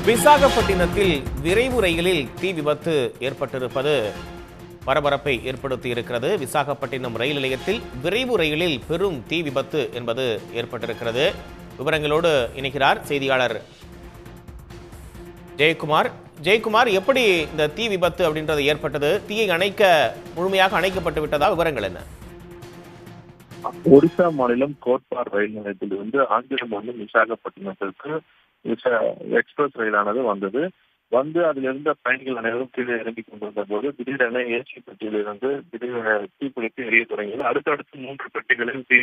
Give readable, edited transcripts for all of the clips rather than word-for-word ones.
விசாகப்பட்டினத்தில் விரைவு ரயிலில் தீ விபத்து ஏற்பட்டிருப்பது பரபரப்பை ஏற்படுத்தி இருக்கிறது. விசாகப்பட்டினம் ரயில் நிலையத்தில் விரைவு ரயிலில் பெரும் தீ விபத்து என்பது ஏற்பட்டிருக்கிறது. விவரங்களோடு இணைகிறார் செய்தியாளர் ஜெயக்குமார். ஜெயக்குமார், எப்படி இந்த தீ விபத்து அப்படின்றது ஏற்பட்டது? தீயை முழுமையாக அணைக்கப்பட்டு விட்டதா? விவரங்கள் என்ன? ஒடிசா மாநிலம் கோட்பார் ரயில் நிலையத்திலிருந்து ஆந்திரம் வந்து விசாகப்பட்டினத்திற்கு எக்ஸ்பிரஸ் ரயிலானது வந்து அதில் இருந்த பயணிகள் அனைவரும் கீழே இறங்கி கொண்டிருந்த போது திடீரென ஏசி பெட்டியிலிருந்து தீப்பிடித்து எரிய தொடங்கியது. அடுத்தடுத்து 3 பெட்டிகளில் தீ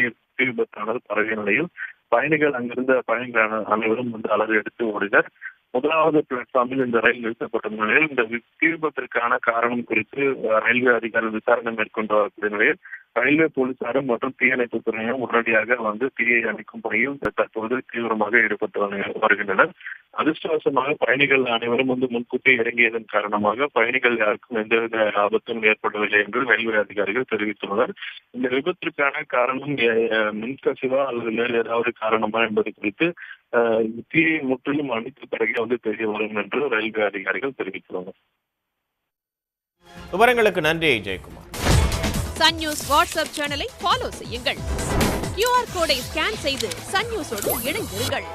விபத்தானது பரவிய நிலையில் பயணிகள் அங்கிருந்த பயணிகள் அனைவரும் அலறி எடுத்து ஓடினர். முதலாவது பிளாட்ஃபார்மில் இந்த ரயில் நிறுத்தப்பட்ட நிலையில் இந்த தீ விபத்திற்கான காரணம் குறித்து ரயில்வே அதிகாரிகள் விசாரணை மேற்கொண்டு வரக்கூடிய நிலையில் ரயில்வே போலீசாரும் மற்றும் தீயணைப்பு துறையினரும் உடனடியாக தீயை அணைக்கும் பணியில் தற்போது தீவிரமாக ஈடுபட்டு வருகின்றனர். அதிர்ஷ்டவசமாக பயணிகள் அனைவரும் முன்கூட்டி இறங்கியதன் காரணமாக பயணிகள் யாருக்கும் எந்தவித ஆபத்தும் ஏற்படவில்லை என்று ரயில்வே அதிகாரிகள் தெரிவித்துள்ளனர். இந்த விபத்திற்கான காரணம் மின்கசிவா அல்லது வேறு ஏதாவது காரணமா என்பது குறித்து தீயை முற்றிலும் அணைத்த பிறகு தெரிய வரும் என்று ரயில்வே அதிகாரிகள் தெரிவித்துள்ளனர். விவரங்களுக்கு நன்றி ஜெயக்குமார். சன் நியூஸ் வாட்ஸ்அப் சேனலை ஃபாலோ செய்யுங்கள். QR கோடை ஸ்கேன் செய்து சன் நியூஸோடு இணைந்திருங்கள்.